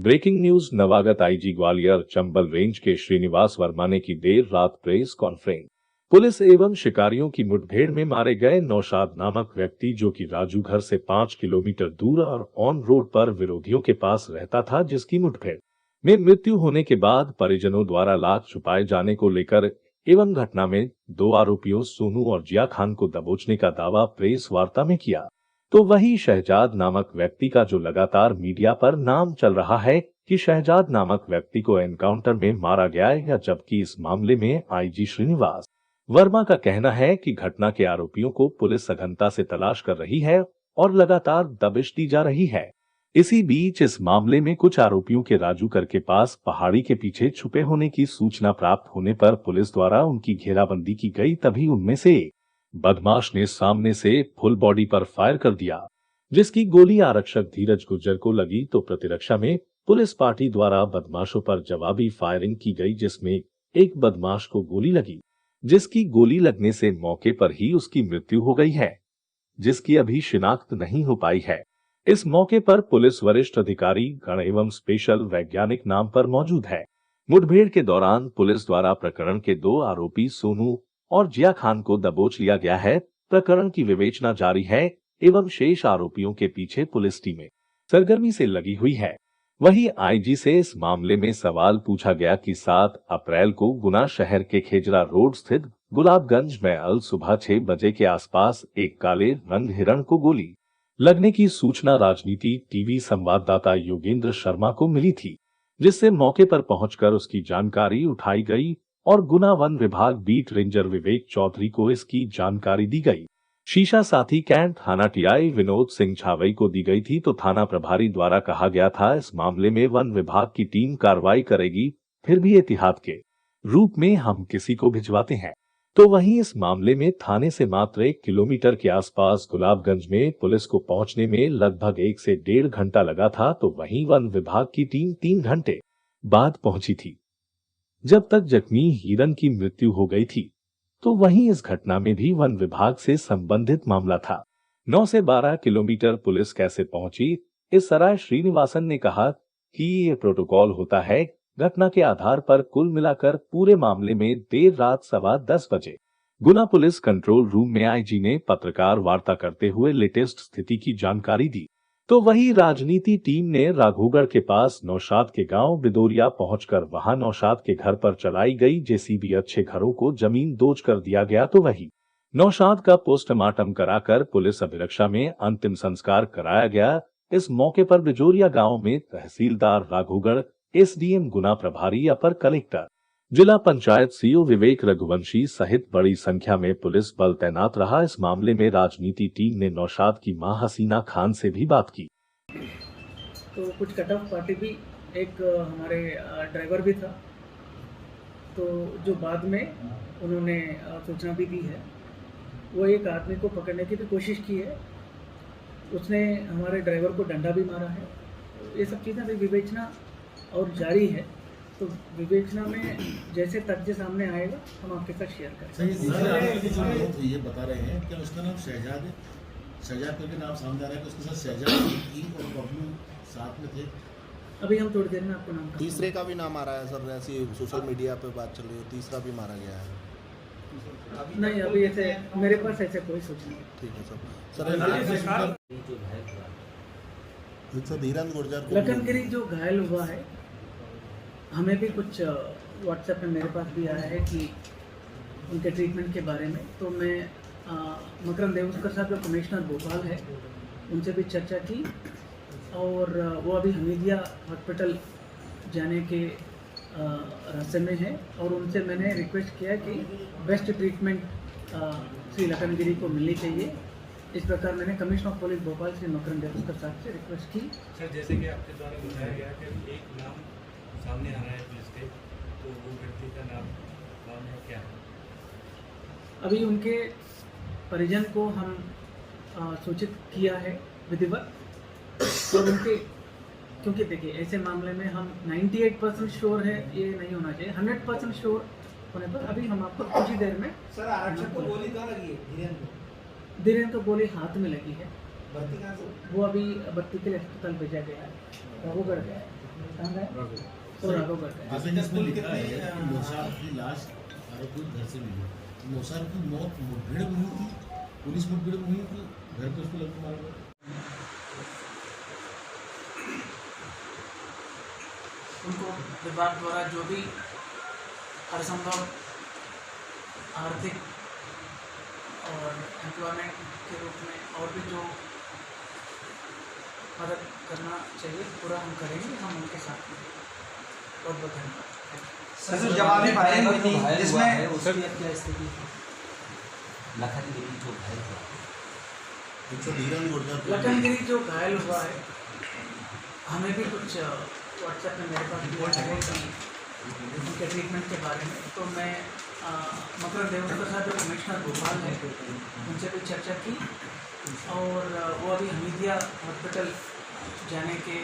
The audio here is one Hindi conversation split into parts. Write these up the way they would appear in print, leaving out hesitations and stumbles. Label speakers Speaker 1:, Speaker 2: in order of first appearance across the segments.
Speaker 1: Breaking news. नवागत आईजी ग्वालियर चंबल रेंज के श्रीनिवास वर्मा ने की देर रात प्रेस कॉन्फ्रेंस। पुलिस एवं शिकारियों की मुठभेड़ में मारे गए नौशाद नामक व्यक्ति, जो कि राजू घर से 5 किलोमीटर दूर और ऑन रोड पर विरोधियों के पास रहता था, जिसकी मुठभेड़ में मृत्यु होने के बाद परिजनों द्वारा लाश छुपाए जाने को लेकर एवं घटना में 2 आरोपियों सोनू और जिया खान को दबोचने का दावा प्रेस वार्ता में किया। तो वही शहजाद नामक व्यक्ति का जो लगातार मीडिया पर नाम चल रहा है कि शहजाद नामक व्यक्ति को एनकाउंटर में मारा गया है, या जबकि इस मामले में आईजी श्रीनिवास वर्मा का कहना है कि घटना के आरोपियों को पुलिस सघनता से तलाश कर रही है और लगातार दबिश दी जा रही है। इसी बीच इस मामले में कुछ आरोपियों के राजू कर के पास पहाड़ी के पीछे छुपे होने की सूचना प्राप्त होने पर पुलिस द्वारा उनकी घेराबंदी की गई। तभी उनमें से एक बदमाश ने सामने से फुल बॉडी पर फायर कर दिया, जिसकी गोली आरक्षक धीरज गुर्जर को लगी। तो प्रतिरक्षा में पुलिस पार्टी द्वारा बदमाशों पर जवाबी फायरिंग की गई, जिसमें एक बदमाश को गोली लगी, जिसकी गोली लगने से मौके पर ही उसकी मृत्यु हो गई है, जिसकी अभी शिनाख्त नहीं हो पाई है। इस मौके पर पुलिस वरिष्ठ अधिकारी गण एवं स्पेशल वैज्ञानिक नाम पर मौजूद है। मुठभेड़ के दौरान पुलिस द्वारा प्रकरण के 2 आरोपी सोनू और जिया खान को दबोच लिया गया है। प्रकरण की विवेचना जारी है एवं शेष आरोपियों के पीछे पुलिस टीमें सरगर्मी से लगी हुई है। वहीं आईजी से इस मामले में सवाल पूछा गया कि 7 अप्रैल को गुना शहर के खेजरा रोड स्थित गुलाबगंज में अल सुबह 6 बजे के आसपास एक काले रंग हिरण को गोली लगने की सूचना राजनीति टीवी संवाददाता योगेंद्र शर्मा को मिली थी, जिससे मौके पर पहुंचकर उसकी जानकारी उठाई गई और गुना वन विभाग बीट रेंजर विवेक चौधरी को इसकी जानकारी दी गई। शीशा साथी कैंट थाना टीआई विनोद सिंह छावई को दी गई थी। तो थाना प्रभारी द्वारा कहा गया था इस मामले में वन विभाग की टीम कार्रवाई करेगी, फिर भी एहतियात के रूप में हम किसी को भिजवाते हैं। तो वहीं इस मामले में थाने से मात्र 1 किलोमीटर के आसपास गुलाबगंज में पुलिस को पहुंचने में लगभग 1 से 1.5 घंटा लगा था। तो वहीं वन विभाग की टीम 3 घंटे बाद पहुंची थी, जब तक जख्मी हिरन की मृत्यु हो गई थी। तो वहीं इस घटना में भी वन विभाग से संबंधित मामला था। 9 से 12 किलोमीटर पुलिस कैसे पहुंची, इस सराय श्रीनिवासन ने कहा कि ये प्रोटोकॉल होता है। घटना के आधार पर कुल मिलाकर पूरे मामले में देर रात 10:15 बजे गुना पुलिस कंट्रोल रूम में आईजी ने पत्रकार वार्ता करते हुए लेटेस्ट स्थिति की जानकारी दी। तो वही राजनीति टीम ने राघोगढ़ के पास नौशाद के गांव बिदोरिया पहुंचकर वहां नौशाद के घर पर चलाई गई जेसीबी। अच्छे घरों को जमीन दोज कर दिया गया। तो वही नौशाद का पोस्टमार्टम कराकर पुलिस अभिरक्षा में अंतिम संस्कार कराया गया। इस मौके पर बिजोरिया गांव में तहसीलदार राघोगढ़, एसडीएम गुना प्रभारी, अपर कलेक्टर, जिला पंचायत सीओ विवेक रघुवंशी सहित बड़ी संख्या में पुलिस बल तैनात रहा। इस मामले में राजनीति टीम ने नौशाद की मां हसीना खान से भी बात की।
Speaker 2: तो कुछ कट ऑफ पार्टी भी, एक हमारे ड्राइवर भी था, तो जो बाद में उन्होंने सूचना भी दी है। वो एक आदमी को पकड़ने की भी कोशिश की है, उसने हमारे ड्राइवर को डंडा भी मारा है। ये सब चीज़ें अभी विवेचना और जारी है। तो विवेचना में जैसे तथ्य सामने आएगा हम आपके साथ शेयर करेंगे।
Speaker 3: तो ये बता रहे हैं कि उसका नाम शहजाद है, शहजाद करके नाम सामने आ रहा है कि उसके साथ शहजाद और बबलू साथ में थे।
Speaker 2: अभी हम थोड़ी देर में आपको नाम
Speaker 4: तीसरे का भी नाम आ रहा है सर, ऐसी सोशल मीडिया पे बात चल रही है, तीसरा भी मारा गया है।
Speaker 2: नहीं, अभी ऐसे मेरे पास ऐसे कोई सूचना नहीं।
Speaker 4: ठीक है सर। सर धीरज गुर्जर
Speaker 2: लखनगिरी जो घायल हुआ है, हमें भी कुछ व्हाट्सएप में मेरे पास भी आया है कि उनके ट्रीटमेंट के बारे में। तो मैं मकरंद देवस्कर साहब जो कमिश्नर भोपाल है उनसे भी चर्चा की, और वो अभी हमीदिया हॉस्पिटल जाने के रास्ते में है, और उनसे मैंने रिक्वेस्ट किया कि बेस्ट ट्रीटमेंट श्री लखनगिरी को मिलनी चाहिए। इस प्रकार मैंने commissioner of police Bhopal Shri Makrand Deoskar साहब से रिक्वेस्ट की।
Speaker 5: सर, जैसे कि आपके द्वारा बताया गया कि एक नाम सामने आ रहा है पुलिस के, तो वो व्यक्ति का नाम कौन है, क्या है?
Speaker 2: अभी उनके परिजन को हम सूचित किया है विधिवत, और उनके, क्योंकि देखिए ऐसे मामले में हम 98% श्योर है, ये नहीं होना चाहिए। 100% श्योर होने पर अभी हम आपको कुछ ही देर में।
Speaker 6: सर, आरक्षक को गोली कहाँ लगी है?
Speaker 2: धीरेन्द्र को गोली हाथ में लगी है।
Speaker 6: भर्ती कहाँ से?
Speaker 2: वो अभी भर्ती के लिए अस्पताल भेजा गया है। राघोगढ़ गए कहाँ गए तो राघोगढ़ गए।
Speaker 3: आपने इसमें लिखा है कि नौशाद की लाश आरोपी घर से मिली। नौशाद की मौत मुठभेड़ में हुई थी, पुलिस मुठभेड़ में हुई थी, घर पे उसको लगकर मारा गया।
Speaker 2: उनको विभाग द्वारा जो भी हर संभव आर्थिक और एम्प्लॉयमेंट के रूप में और भी जो मदद करना चाहिए पूरा हम करेंगे, हम उनके साथ में। बहुत बहुत धन्यवाद।
Speaker 6: सर जवाबी फायरिंग हुई थी जिसमें
Speaker 7: उसकी अब क्या स्थिति है? लखन गिरी जो घायल हुआ,
Speaker 2: लखन गिरी जो घायल हुआ है, हमें भी कुछ व्हाट्सएप में मेरे पास भी आया है कि उनके ट्रीटमेंट के बारे में। तो मैं मकरंद देवस्कर साहब जो कमिश्नर भोपाल है उनसे भी चर्चा की और वो अभी हमीदिया हॉस्पिटल जाने के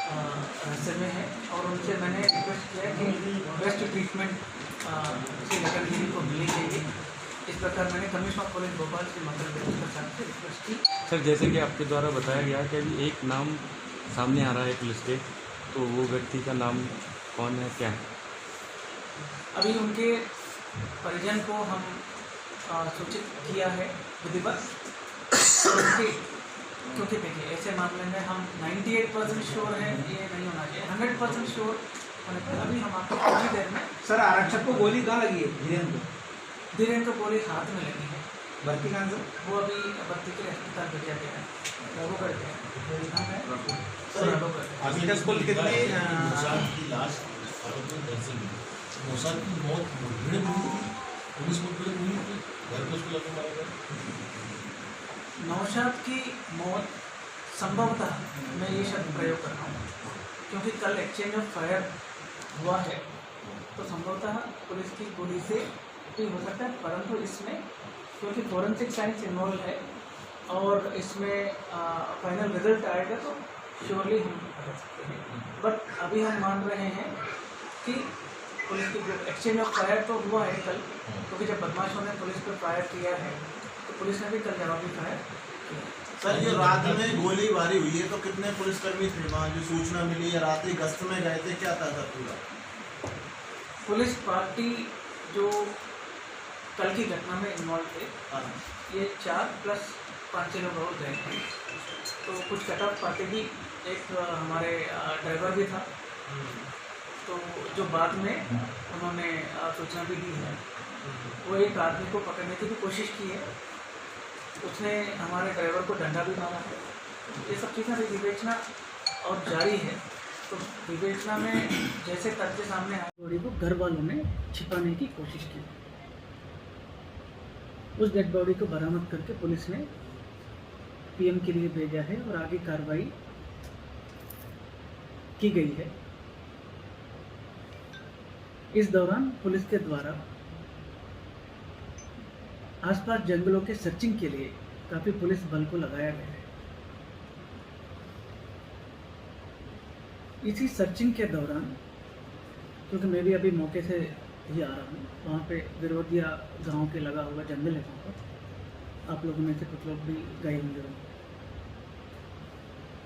Speaker 2: रास्ते में है और उनसे मैंने रिक्वेस्ट किया कि बेस्ट ट्रीटमेंट श्री लखन गिरी को मिलनी चाहिए। इस प्रकार मैंने कमिश्नर पुलिस भोपाल से मकरंद देवस्कर साहब से रिक्वेस्ट की।
Speaker 5: सर जैसे कि आपके द्वारा बताया गया कि अभी एक नाम सामने आ रहा है पुलिस के, तो वो व्यक्ति का नाम कौन है, क्या है?
Speaker 2: अभी उनके परिजन को हम सूचित किया है विधिवत, क्योंकि देखिए ऐसे मामले में हम 98% श्योर है ये नहीं होना चाहिए, 100% श्योर होने पर अभी हम आपको थोड़ी देर में।
Speaker 6: सर आरक्षक को गोली कहाँ लगी है? धीरेन्द्र
Speaker 2: धीरेन्द्र को गोली हाथ में लगी है,
Speaker 6: भर्ती कहाँ से?
Speaker 2: वो अभी भर्ती के लिए अस्पताल भेजा गया है, राघोगढ़ गया है।
Speaker 3: नौशाद की लाश आरोपी घर से मिली। नौशाद की मौत मुठभेड़ में हुई थी, पुलिस मुठभेड़ में हुई थी, घर पे उसको लगकर मारा गया।
Speaker 2: नौशाद की मौत संभवतः, मैं ये शब्द प्रयोग कर रहा हूँ क्योंकि कल एक्सचेंज ऑफ फायर हुआ है, तो संभवतः पुलिस की गोली से भी हो सकता है, परंतु इसमें क्योंकि फॉरेंसिक साइंस इन्वॉल्व है और इसमें फाइनल रिजल्ट आएगा तो श्योरली हम कर सकते हैं। बट अभी हम मान रहे हैं कि पुलिस की जो एक्सचेंज ऑफ फायर तो हुआ है कल, क्योंकि जब बदमाशों ने पुलिस पर फायर किया है तो पुलिस ने भी कल जवाबी फायर किया।
Speaker 4: सर जो रात में गोलीबारी हुई है तो कितने पुलिसकर्मी थे वहाँ, जो सूचना मिली या रात्रि गश्त में गए थे, क्या था सर पूरा?
Speaker 2: पुलिस पार्टी जो कल की घटना में इन्वॉल्व थे, ये 4 + 5 लोग और गए थे, तो कुछ कटअप पार्टी भी, एक हमारे ड्राइवर भी था, तो जो बाद में उन्होंने सूचना भी दी है, वो एक आदमी को पकड़ने की भी कोशिश की है, उसने हमारे ड्राइवर को डंडा भी मारा है। ये सब चीज़ें भी विवेचना और जारी है, तो विवेचना में जैसे तथ्य सामने आए, बॉडी को घर वालों ने छिपाने की कोशिश की। उस डेड बॉडी को बरामद करके पुलिस ने पीएम के लिए भेजा है और आगे कार्रवाई की गई है। इस दौरान पुलिस के द्वारा आसपास जंगलों के सर्चिंग के लिए काफी पुलिस बल को लगाया गया है। इसी सर्चिंग के दौरान, क्योंकि मैं भी अभी मौके से ही आ रहा हूँ, वहाँ पे विरोधिया गांव के लगा हुआ जंगल है, वहाँ पर आप लोगों में से कुछ लोग भी गए होंगे।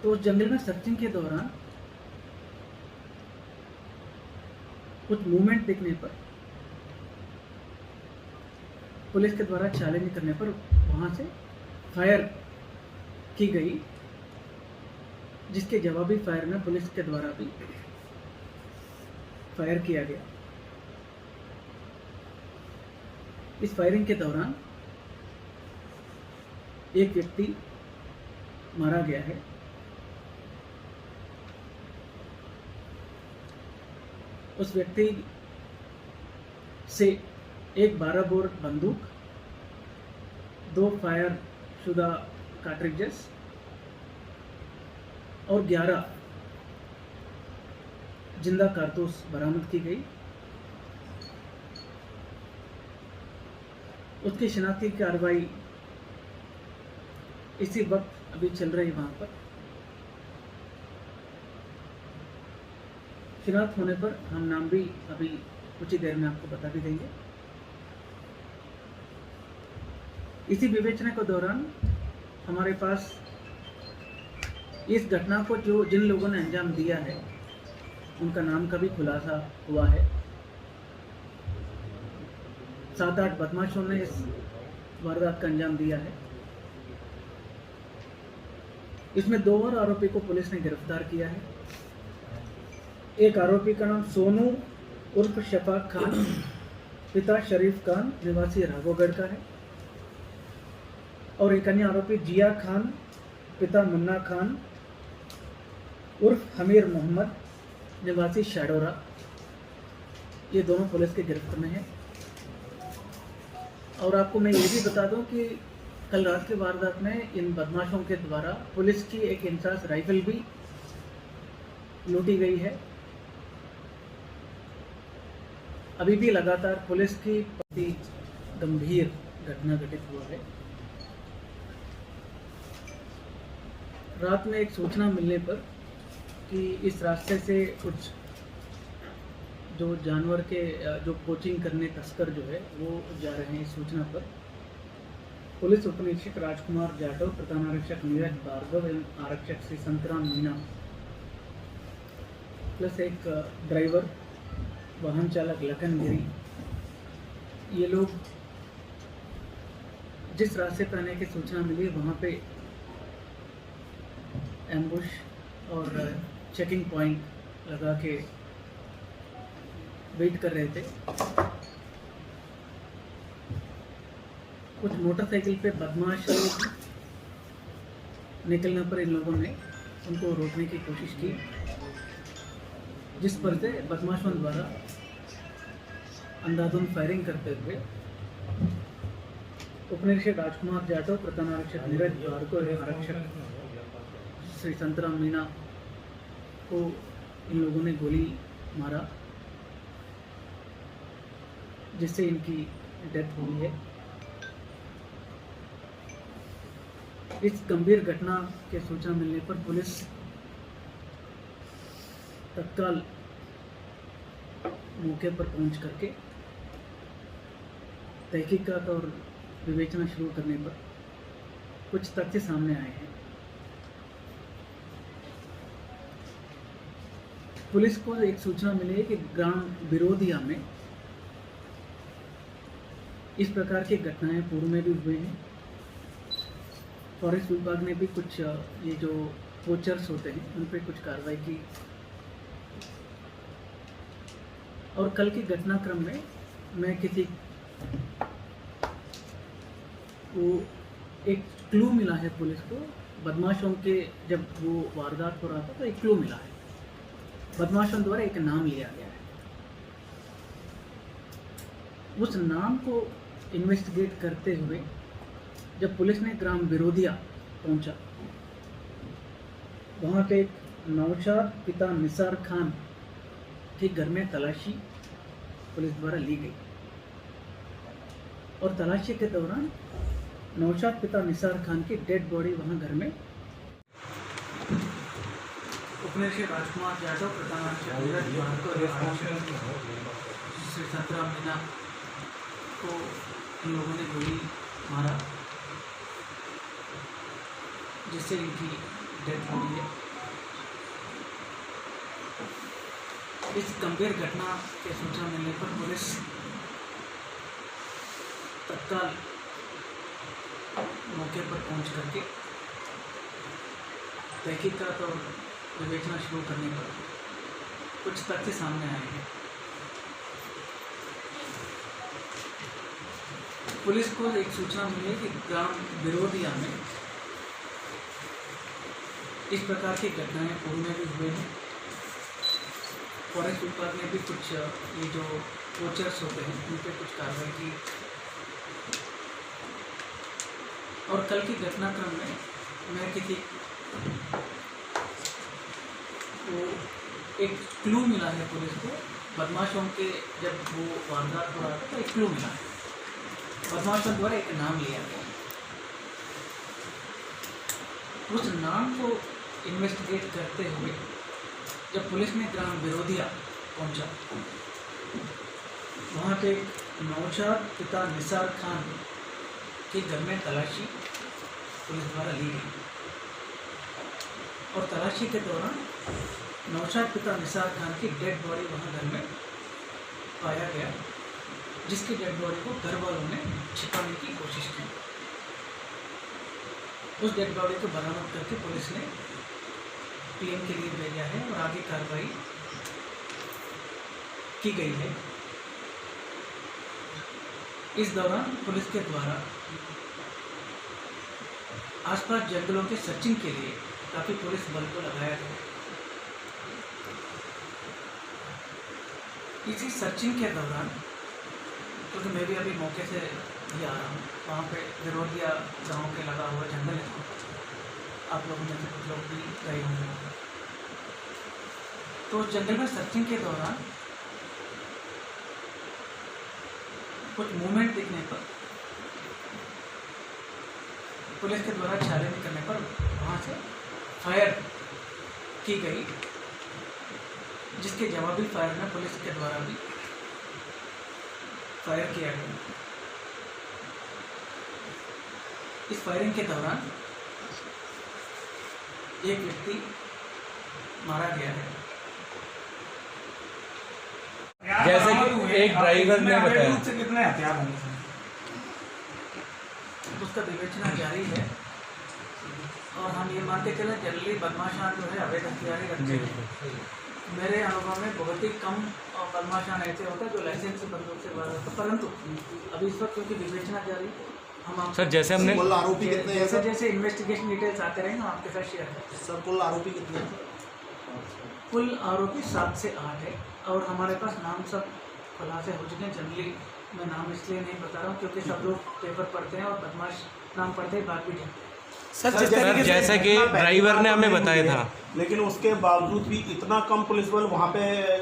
Speaker 2: तो उस जंगल में सर्चिंग के दौरान कुछ मूवमेंट दिखने पर पुलिस के द्वारा चैलेंज करने पर वहाँ से फायर की गई, जिसके जवाबी फायर में पुलिस के द्वारा भी फायर किया गया। इस फायरिंग के दौरान एक व्यक्ति मारा गया है। उस व्यक्ति से एक 12 बोर बंदूक, 2 फायर शुदा कार्ट्रिजेस और 11 जिंदा कारतूस बरामद की गई। उसकी शिनाख्ती कार्रवाई इसी वक्त अभी चल रही। वहाँ पर शिनाख्त होने पर हम नाम भी अभी कुछ ही देर में आपको बता भी देंगे। इसी विवेचना के दौरान हमारे पास इस घटना को जिन लोगों ने अंजाम दिया है उनका नाम का भी खुलासा हुआ है। 7-8 बदमाशों ने इस वारदात का अंजाम दिया है। इसमें 2 और आरोपी को पुलिस ने गिरफ्तार किया है। एक आरोपी का नाम सोनू उर्फ शफाक खान, पिता शरीफ खान, निवासी राघोगढ़ का है, और एक अन्य आरोपी जिया खान, पिता मुन्ना खान उर्फ हमीर मोहम्मद, निवासी शाडोरा। ये दोनों पुलिस के गिरफ्त में हैं। और आपको मैं ये भी बता दूं कि कल रात की वारदात में इन बदमाशों के द्वारा पुलिस की एक इंसास राइफल भी लूटी गई है। अभी भी लगातार पुलिस की अति गंभीर घटना घटित हुआ है। रात में एक सूचना मिलने पर कि इस रास्ते से कुछ जो जानवर के जो कोचिंग करने तस्कर जो है वो जा रहे हैं। इस सूचना पर पुलिस उपनिरीक्षक राजकुमार जाटव, प्रधान आरक्षक नीरज भार्गव एवं आरक्षक श्री संतराम मीना प्लस एक ड्राइवर, वाहन चालक लखन गिरी, ये लोग जिस रास्ते पर आने की सूचना मिली वहाँ पे एम्बुश और चेकिंग पॉइंट लगा के वेट कर रहे थे। कुछ मोटरसाइकिल पे बदमाश लोग निकलने पर इन लोगों ने उनको रोकने की कोशिश की, जिस पर से बदमाशों द्वारा अंधाधुंध फायरिंग करते हुए उपनिरीक्षक राजकुमार जाटव, प्रधान आरक्षक नीरज भार्गव एवं आरक्षक श्री संतराम मीना को इन लोगों ने गोली मारा, जिससे इनकी डेथ हुई है। इस गंभीर घटना के सूचना मिलने पर पुलिस तत्काल मौके पर पहुंच करके तहकीकात और विवेचना शुरू करने पर कुछ तथ्य सामने आए हैं। पुलिस को एक सूचना मिली है कि ग्राम बिरोदिया में इस प्रकार की घटनाएं पूर्व में भी हुए हैं। फॉरेस्ट विभाग ने भी कुछ ये जो पोचर्स होते हैं उन पर कुछ कार्रवाई की, और कल के घटनाक्रम में मैं किसी को एक क्लू मिला है पुलिस को, बदमाशों के जब वो वारदात हो रहा था तो एक क्लू मिला है, बदमाशों द्वारा एक नाम लिया गया है। उस नाम को इन्वेस्टिगेट करते हुए जब पुलिस ने ग्राम बिरोदिया पहुंचा, वहाँ पे एक नौशाद पिता निसार खान के घर में तलाशी पुलिस द्वारा ली गई, और तलाशी के दौरान नौशाद पिता निसार खान की डेड बॉडी वहाँ घर में उपनिरीक्षक राजकुमार जाटव, प्रधान आरक्षक नीरज भार्गव और आरक्षक श्री संतराम मीना को इन लोगों ने गोली मारा, जिससे इनकी डेथ हुई है। इस गंभीर घटना के सूचना मिलने पर पुलिस तत्काल मौके पर पहुंच करके तहकीकात और विवेचना शुरू करने पर कुछ तथ्य सामने आए हैं। पुलिस को एक सूचना मिली कि ग्राम बिरोदिया में इस प्रकार की घटनाएं पूर्व में भी हुए हैं। फॉरेस्ट विभाग ने भी कुछ ये जो पोचर्स होते हैं उन पर कुछ कार्रवाई की, और कल की घटनाक्रम में मैं किसी को एक क्लू मिला है पुलिस को, बदमाशों के जब वो वारदात हो रहा था तो एक क्लू मिला है, बदमाशों द्वारा एक नाम लिया गया। उस नाम को इन्वेस्टिगेट करते हुए जब पुलिस ने ग्राम बिरोदिया पहुंचा, वहाँ पे नौशाद पिता निसार खान के घर में तलाशी पुलिस द्वारा ली गई, और तलाशी के दौरान नौशाद पिता निसार खान की डेड बॉडी वहाँ घर में पाया गया, जिसकी डेड बॉडी को घर वालों ने छिपाने की कोशिश की। उस डेड बॉडी को बरामद करके पुलिस ने पीएम के लिए भेजा है और आगे कार्रवाई की गई है। इस दौरान पुलिस के द्वारा आसपास जंगलों के सर्चिंग के लिए काफ़ी पुलिस बल को लगाया गया। इसी सर्चिंग के दौरान, क्योंकि मैं भी अभी मौके से ही आ रहा हूँ, वहाँ पे विरोधिया गाँव के लगा हुआ जंगल है, आप लोगों में से कुछ लोग भी गए होंगे। तो उस जंगल में सर्चिंग के दौरान कुछ मूवमेंट दिखने पर पुलिस के द्वारा छानबीन करने पर वहाँ से फायर की गई, जिसके जवाबी फायर में पुलिस के द्वारा भी फायर किया गया। इस फायरिंग के दौरान एक व्यक्ति मारा गया है।
Speaker 8: जैसे कि एक ड्राइवर ने बताया
Speaker 6: कितने हथियार होंगे,
Speaker 2: उसका विवेचना जारी है और हम ये मानते चले जनरली बदमाशान जो है अवैध हथियार रखते हैं। मेरे अनुभव में बहुत ही कम बदमाशान ऐसे होता है जो लाइसेंस से बंदूक से बाहर होता, परंतु अभी इस वक्त क्योंकि विवेचना जारी है, हम
Speaker 8: सर जैसे हमने
Speaker 4: कुल आरोपी कितने हैं सर?
Speaker 2: जैसे इन्वेस्टिगेशन डिटेल्स आते रहेंगे हम आपके साथ शेयर करते हैं।
Speaker 4: सर कुल आरोपी कितने हैं?
Speaker 2: कुल आरोपी 7 से 8 है और हमारे पास नाम सब खुलासे हो चुके हैं। जनरली मैं नाम इसलिए नहीं बता रहा हूँ क्योंकि सब लोग पेपर पढ़ते हैं और बदमाश नाम पढ़ते हैं, बात भी जानते हैं।
Speaker 8: सर जैसा कि ड्राइवर ने हमें बताया था,
Speaker 9: लेकिन उसके बावजूद भी इतना कम पुलिस बल वहाँ पे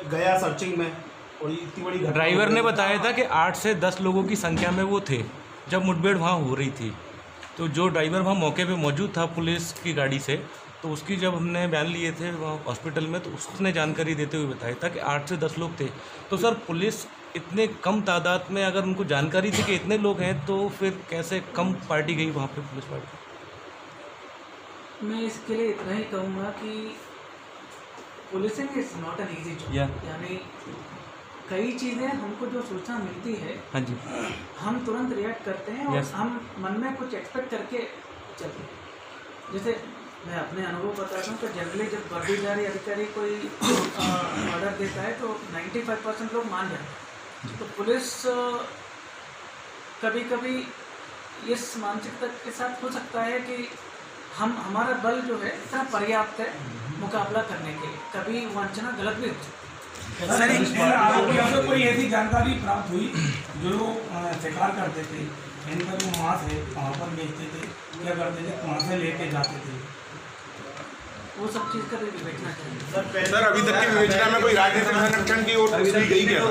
Speaker 9: गया सर्चिंग में और इतनी बड़ी घटना।
Speaker 8: ड्राइवर ने बताया था कि 8 से 10 लोगों की संख्या में वो थे जब मुठभेड़ वहाँ हो रही थी। तो जो ड्राइवर वहाँ मौके पे मौजूद था पुलिस की गाड़ी से, तो उसकी जब हमने बयान लिए थे वहाँ हॉस्पिटल में, तो उसने जानकारी देते हुए बताया था कि 8 से 10 लोग थे। तो सर पुलिस इतने कम तादाद में अगर उनको जानकारी थी कि इतने लोग हैं, तो फिर कैसे कम पार्टी गई वहाँ पे पुलिस पार्टी?
Speaker 2: मैं इसके लिए इतना ही कहूँगा कि policing is not an easy job. यानी कई चीज़ें हमको जो सूचना मिलती है,
Speaker 8: हाँ जी,
Speaker 2: हम तुरंत रिएक्ट करते हैं और
Speaker 8: Yes.
Speaker 2: हम मन में कुछ एक्सपेक्ट करके चलते हैं। जैसे मैं अपने अनुभव बताता हूँ तो जनरली जब वर्दीधारी अधिकारी कोई ऑर्डर देता है तो 95% लोग मान जाते हैं। तो पुलिस कभी कभी इस मानसिकता के साथ हो सकता है कि हमारा बल जो है इतना पर्याप्त है मुकाबला करने के लिए, कभी वंचना गलत भी हो सकती है।
Speaker 6: सर इन आरोपियों से कोई ऐसी जानकारी प्राप्त हुई जो शिकार करते थे, इनका जो मांस है कहाँ पर बेचते थे, क्या करते थे, कहाँ से लेके जाते थे,
Speaker 2: वो सब चीज़ का भी विवेचना चाहिए।
Speaker 10: सर अभी तक की विवेचना में कोई राजनीतिक संगठन की ओर हुई गई क्या?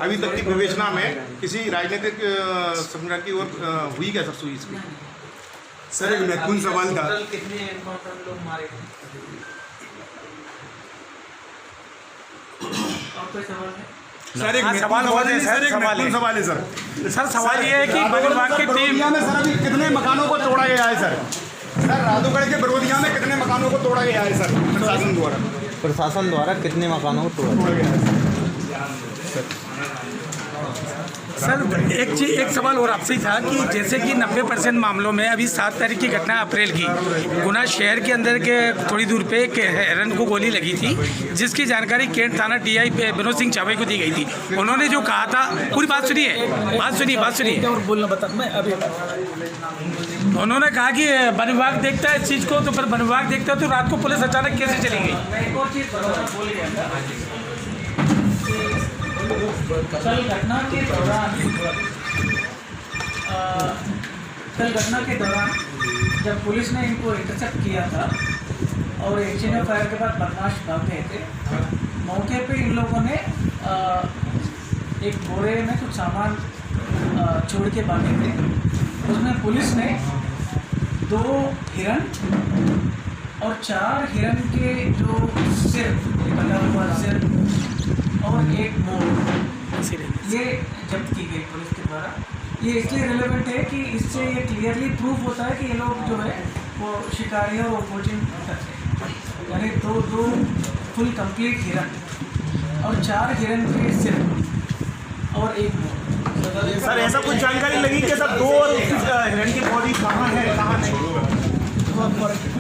Speaker 10: अभी तक की विवेचना में किसी राजनीतिक संगठन की ओर हुई क्या सर सुई इसकी?
Speaker 9: सर एक महत्वपूर्ण सवाल था,
Speaker 2: कितने एनकाउंटर लोग मारे हैं? और कोई सवाल है?
Speaker 9: सर एक सवाल सवाल है सर सवाल ये है कि वन विभाग की टीम में सर अभी कितने मकानों को तोड़ा गया है सर? सर राधोगढ़ के बरोदिया में कितने मकानों को तोड़ा गया है सर प्रशासन द्वारा कितने मकानों को तोड़ा गया है
Speaker 6: सर एक सवाल और आपसे ही था कि जैसे कि 90% मामलों में अभी 7 तारीख की घटना अप्रैल की गुना शहर के अंदर के थोड़ी दूर पे एक हिरन को गोली लगी थी, जिसकी जानकारी कैंट थाना टीआई विनोद सिंह चावई को दी गई थी। उन्होंने जो कहा था, पूरी बात सुनिए
Speaker 2: और बोलना बता मैं अभी
Speaker 6: उन्होंने कहा कि वन विभाग देखता है इस चीज़ को, तो फिर वन विभाग देखता है तो रात को पुलिस अचानक कैसे चली गई?
Speaker 2: मैं एक और चीज़ बोल गया था कल घटना के दौरान जब पुलिस ने इनको इंटरसेप्ट किया था और एक्सचेंज फायर के बाद बदमाश भाग गए थे, मौके पे इन लोगों ने एक बोरे में कुछ सामान छोड़ के भागे थे। उसमें पुलिस ने 2 हिरन और 4 हिरन के जो सिर कटा हुआ सिर और एक मोर ये जब्त की गई पुलिस के द्वारा। ये इसलिए रिलेवेंट है कि इससे ये क्लियरली प्रूफ होता है कि ये लोग जो है वो शिकारी और वोचिंग करते हैं। यानी दो फुल कंप्लीट हिरन और 4 हिरन के सिर और एक मोर।
Speaker 9: सर ऐसा कुछ जानकारी लगी कि सर 2 और हिरन की बॉडी कहाँ है कहाँ नहीं?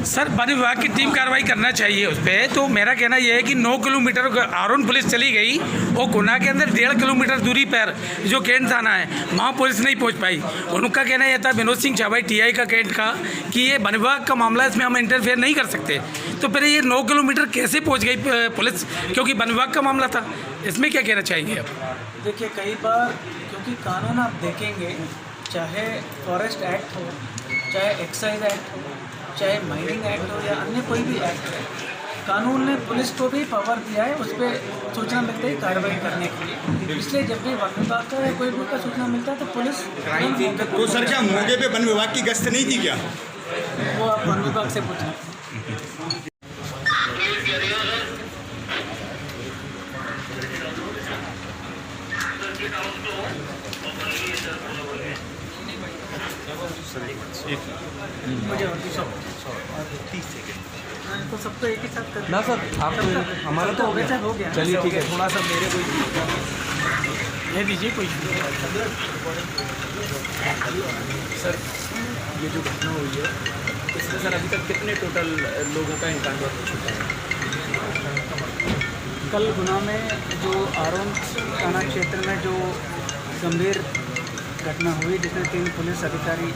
Speaker 6: सर वन विभाग की टीम कार्रवाई करना चाहिए उस पर। तो मेरा कहना यह है कि 9 किलोमीटर आरोन पुलिस चली गई और गुना के अंदर 1.5 किलोमीटर दूरी पर जो कैंट थाना है वहाँ पुलिस नहीं पहुँच पाई। उनका कहना यह था विनोद सिंह छाबाई TI का कैंट का कि ये वन विभाग का मामला, इसमें हम इंटरफेयर नहीं कर सकते। तो फिर ये 9 किलोमीटर कैसे पहुँच गई पुलिस, क्योंकि वन विभाग का मामला था। इसमें क्या कहना चाहेंगे आप?
Speaker 2: देखिए कई बार क्योंकि कानून आप देखेंगे, चाहे फॉरेस्ट एक्ट हो, चाहे एक्साइज एक्ट हो, चाहे माइनिंग एक्ट हो या अन्य कोई भी एक्ट है, कानून ने पुलिस को भी पावर दिया है उस पर सूचना मिलते ही कार्रवाई करने के लिए। इसलिए जब भी वन विभाग का या कोई भी का सूचना मिलता है तो पुलिस
Speaker 9: तो सर क्या मौके पे वन विभाग की गश्त नहीं थी क्या?
Speaker 2: वो आप वन विभाग से पूछें। मुझे 30 सेकेंड तो सबको एक ही साथ कर
Speaker 8: ना सर, आप हमारा तो
Speaker 2: हो गया।
Speaker 8: चलिए ठीक है, थोड़ा सा मेरे को
Speaker 2: दे दीजिए कोई।
Speaker 5: सर ये जो घटना हुई है इसमें सर अभी तक कितने टोटल लोगों का इंकाउंटर हो चुका है?
Speaker 2: कल गुना में जो आरोन थाना क्षेत्र में जो गंभीर घटना हुई जिसमें 3 पुलिस अधिकारी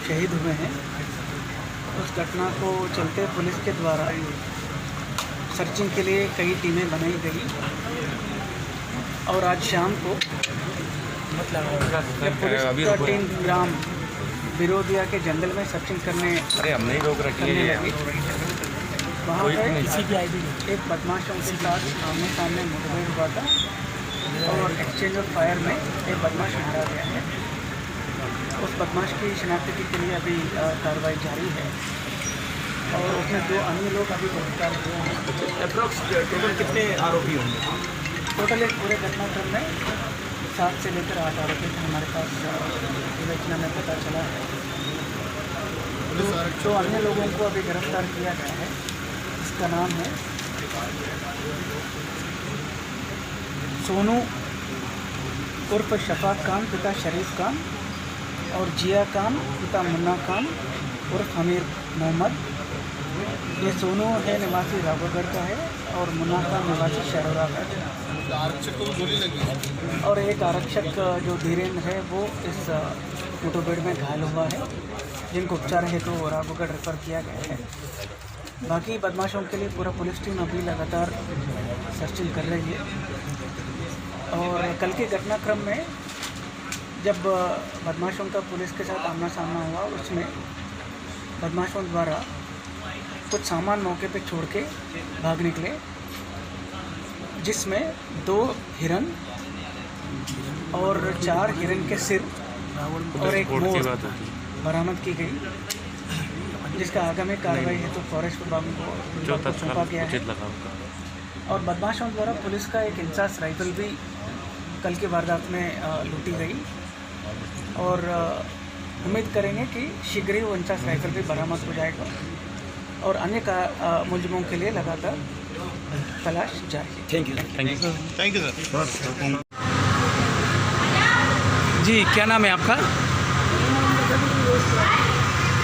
Speaker 2: शहीद हुए हैं, उस घटना को चलते पुलिस के द्वारा सर्चिंग के लिए कई टीमें बनाई गई और आज शाम को पुलिस का टीम ग्राम बिरोदिया के जंगल में सर्चिंग करने
Speaker 8: हमने रोक रखी है।
Speaker 2: वहाँ पर एक बदमाशों के साथ आमने सामने मुठभेड़ हुआ था और एक्सचेंज ऑफ फायर में एक बदमाश मारा गया है। उस बदमाश की शनाख्ती के लिए अभी कार्रवाई जारी है और उसमें 2 अन्य लोग अभी गिरफ्तार हुए हैं।
Speaker 5: अप्रॉक्स टोटल कितने आरोपी होंगे?
Speaker 2: टोटल एक पूरे घटनाक्रम में 7 से लेकर 8 आरोपी हमारे पास विवेचना में पता चला है। 2 अन्य लोगों को अभी गिरफ्तार किया गया है। इसका नाम है सोनू उर्फ शफाक खान पिता शरीफ खान और जिया खान पिता मुन्ना खान उर्फ हमीर मोहम्मद। ये सोनू है निवासी राघवगढ़ का है और मुन्ना खान निवासी शहरोरा का है।
Speaker 10: आरक्षक को गोली लगी
Speaker 2: और एक आरक्षक जो धीरेन्द्र है वो इस मुठभेड़ में घायल हुआ है, जिनको उपचार हेतु तो राघवगढ़ रेफर किया गया है। बाकी बदमाशों के लिए पूरा पुलिस टीम अभी लगातार सर्चिंग कर रही है। और कल के घटनाक्रम में जब बदमाशों का पुलिस के साथ आमना सामना हुआ, उसमें बदमाशों द्वारा कुछ सामान मौके पे छोड़ के भाग निकले, जिसमें 2 हिरन और 4 हिरन के सिर और एक मोर बरामद की गई, जिसका आगामी कार्रवाई है तो फॉरेस्ट विभाग को सौंपा गया है। और बदमाशों द्वारा पुलिस का एक इंसास राइफल भी कल की वारदात में लूटी गई और उम्मीद करेंगे कि शीघ्र ही वो इंसास राइफल भी बरामद हो जाएगा और अन्य मुलजिमों के लिए लगातार तलाश जारी है।
Speaker 9: Thank you sir.
Speaker 6: जी क्या नाम है आपका?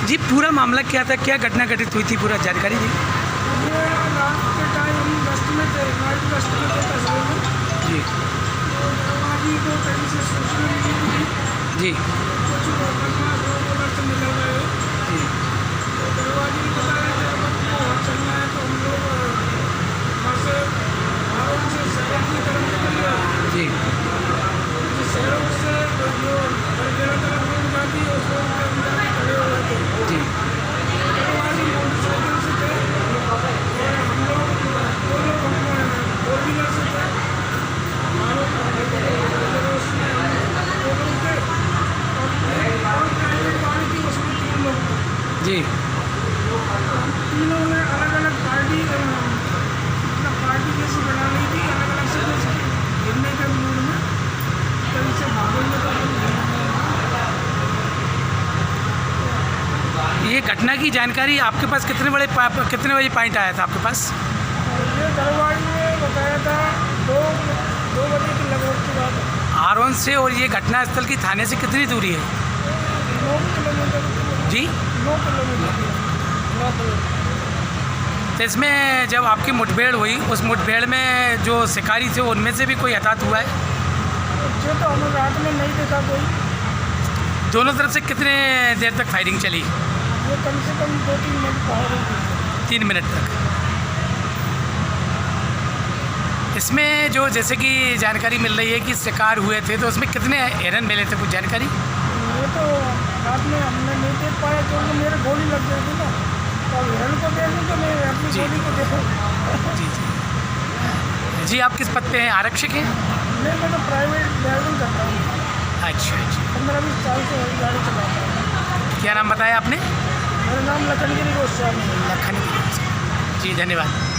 Speaker 6: जी पूरा मामला क्या था, क्या घटना घटित हुई थी, पूरा जानकारी दी। जी जी जी घटना की जानकारी आपके पास कितने बजे पॉइंट आया था आपके पास?
Speaker 11: ये दरवाजे में बताया था 2 बजे की लगभग की बात है।
Speaker 6: आरोन से और ये घटना स्थल की थाने से कितनी दूरी है?
Speaker 11: 9 किलोमीटर।
Speaker 6: जी
Speaker 11: 9 किलोमीटर।
Speaker 6: तो इसमें जब आपकी मुठभेड़ हुई, उस मुठभेड़ में जो शिकारी थे उनमें से भी कोई हताहत हुआ है?
Speaker 11: जो तो हमें रात में नहीं देखा कोई।
Speaker 6: दोनों तरफ से कितने देर तक फायरिंग चली?
Speaker 11: ये कम से कम 2-3 मिनट फायरिंग।
Speaker 6: 3 मिनट तक। इसमें जो जैसे कि जानकारी मिल रही है कि शिकार हुए थे, तो उसमें कितने हिरन मिले थे, कुछ जानकारी?
Speaker 11: ये तो रात में हमने नहीं देख पाया क्योंकि मेरे गोली लग गई थी ना, तो हिरन को देखूँ तो मैं अपनी गोली को देखूँ।
Speaker 6: जी जी जी। आप किस पद पे हैं, आरक्षक हैं?
Speaker 11: नहीं, मैं तो प्राइवेट ड्राइविंग करता हूँ।
Speaker 6: अच्छा अच्छा।
Speaker 11: 15-20 साल से गाड़ी चलाता हूँ।
Speaker 6: क्या नाम बताया आपने?
Speaker 11: मेरा नाम लखनगिरी गोस्वामी है।
Speaker 6: लखनगिरी। जी धन्यवाद।